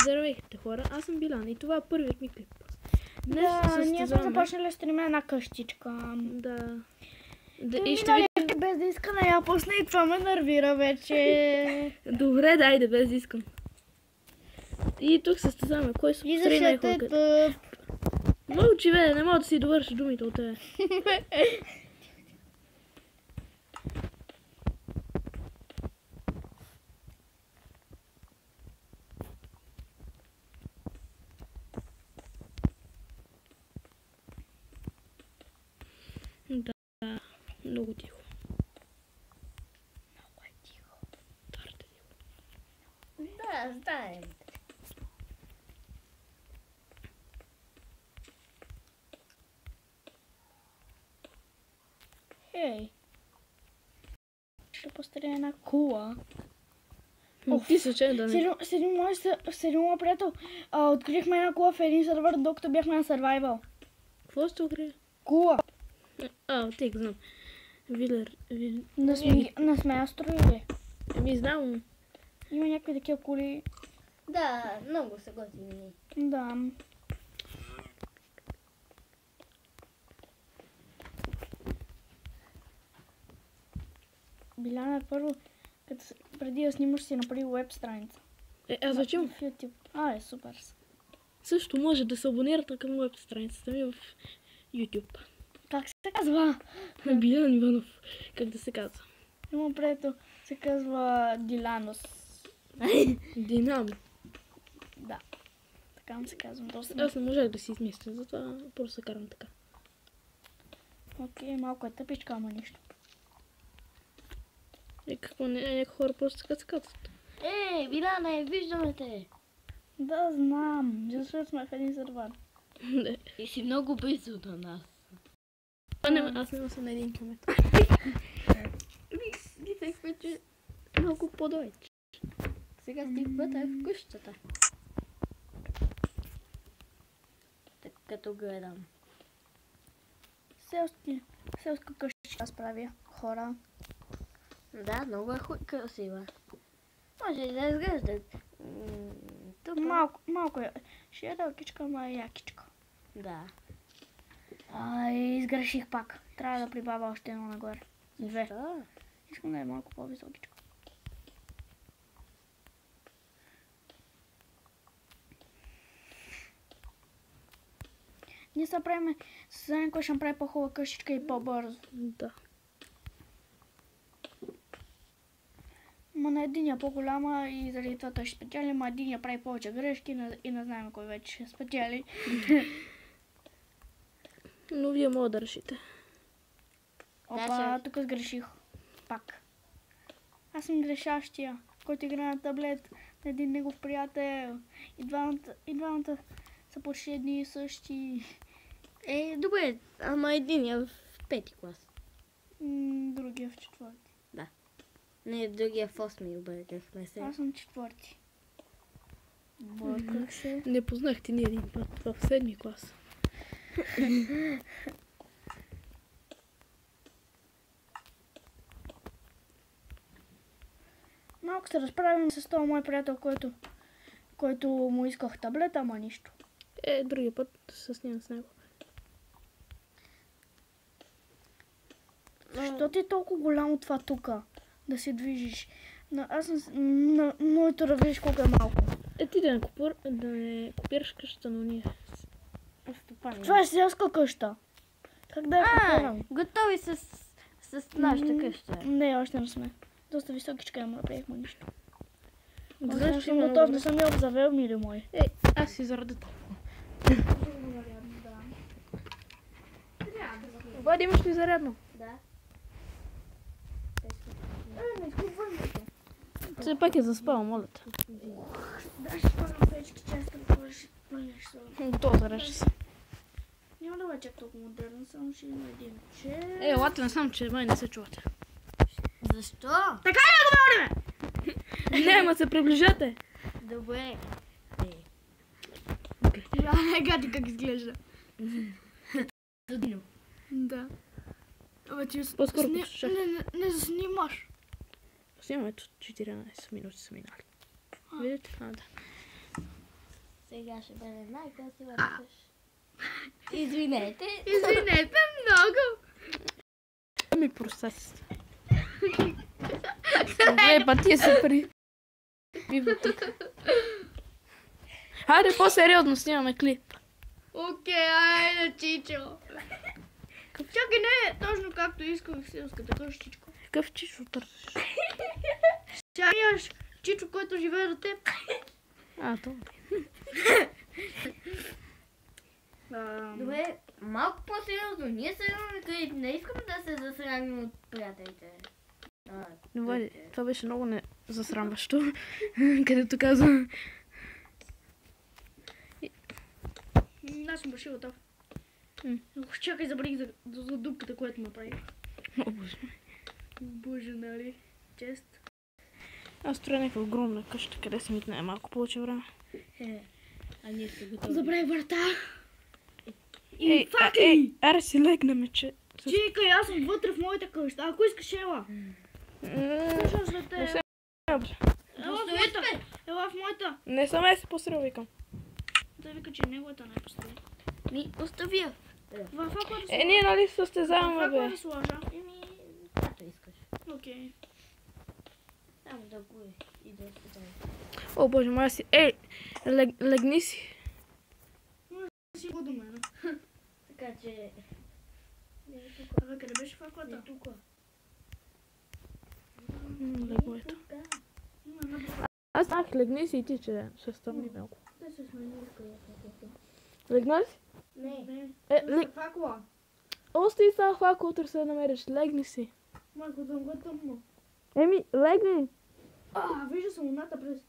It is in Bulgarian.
Здравейте хора, аз съм Биляна и това е първият ми клип. Днес ние сме започнали да стримим една къщичка. Да. И ще видите без да иска да я пусна и това ме нервира вече. Добре, дайде, без да искам. И тук състезаваме, кой се постари най-хубаво. Мълчи, бе, не мога да си довърша думите от тебе. Да, много тихо. Много е тихо. Твърде тихо. Да, знаем. Хей. Ще постаря една кула. Ти случайно да не... Седи моят приятел. Открихме една кула в един сервер, докато бяхме на Survival. Какво сте открили? Кула. Те го знам. Вилер... Не сме я строили. Знам. Има някакви такива кули. Да, много са готини. Да. Биляна, първо, преди да снимаш си направи веб страница. Аз вече В YouTube. Супер. също може да се абонирате към веб страницата ми в YouTube. Как се казва? Билян Иванов. Как да се казва? Има приятел, се казва Диланос. Динамо. Да. Така му се казвам. Аз не можах да си измисля, затова просто се карам така. Окей, малко е тъпичка, ама нищо. Какво не, някои хора просто така се казват. Биляне, виждаме те. Да, знам. Защото сме в един сервер. И си много близо до нас. Аз не съм на 1 километър. Мислех вече Малко по-далеч. сега сте вътре в къщата. Так, като гледам. Селска къща справя хора. Да, много е красива. Може и да изглеждат. Тук... Малко е. Ще е дълкичка, ама е якичка. Да. Изгреших пак. Трябва да прибавя още едно нагоре. Две. Защо? Искам да е малко по-високичка. Ние се правим състезание, кой ще направи по-хубава къщичка и по-бързо. Да. Ма на единия по-голяма и заради това той ще спечели, ама единия прави повече грешки и не знаем кой вече ще спечели. Но вие мога да решите. Опа, тук сгреших. Пак. Аз съм грешащия, който играе на таблет на един негов приятел. И двамата са почти едни и същи. Добре, ама един в 5 клас. Другия в 4. Не, другия в 8 объркахме се. Аз съм 4. Бърках се. Не познахте ни един път в 7 клас. Малко се разправим с този мой приятел, който му исках таблета, ама нищо. Другия път се снимам с него. Защо ти е толкова голямо това тука? Да се движиш. На моето да видиш колко е малко. Ти да не копираш къщата на уния. Това е селска къща. Как да я копирам? Готови с нашата къща. Не, още не сме. Доста високичка, ама направихме нищо. Да, Аз съм готов, не съм я обзавел, мили мои. Аз си заради толкова. Влади, имаш ли зарядно? Да. Не изгубвай ме. Все пак е заспал, моля те. Да, ще спомням печки, често да положиш. То зарежда се. Няма да бъде чак толкова модерно, само ще има един чест. Елате, не знам, че май не се чувате. Защо? Така ли да говорим? Не, ама се приближете. Добре. Гади как изглежда. Трудно. Да. Абе ти По-скоро не заснимаш. Снимаме 14 минути са минали. Видите? Да. Сега ще бъде най-красива да къш. Извинете. Извинете много. Ми прости. Гледай, па тия се при... Бива тук. Хайде, по-сериозно снимаме клип. Окей, айде, Чичо. Чакай, не, точно както исках селската къщичка. Какъв Чичо търсиш? Сега имаш Чичо, който живее до теб. То. Добре, малко по-сериозно. Ние се имаме къде не искаме да се засрамим от приятелите. Добре, това беше много незасрамващо. Където каза... Аз съм башила това. Чакай, забравих за дупката, която направих. О, боже. Боже, нали? Чест. Аз строя някаква огромна къща, къде се митне малко повече време. А ние сте готови. Забравих врата. Ей, факли! аре си легнаме, че... Чекай, аз съм вътре в моята къща. Ако искаш, ела. Слушам след Не те. се... Ела в моята. Ела в моята. Не съм е си посрел, викам. Той вика, че неговата най-построи. Ми, остави я. В факла да сложа. Ние нали В състезаваме, факла бе. да сложа. Както искаш. Окей. Само да го и да остави. О, боже, моя си... Легни си. Си го до мен. Така че... Абе, къде беше факлата? тук. Легло ето. Аз знах, легни си и ти, че ще стъмни малко. Те се смени къде. Легна ли си? Не. Факла. Остай са фако, утре се намериш. Легни си. Майко, съм го тъмно. Еми, легни. Вижда съм луната през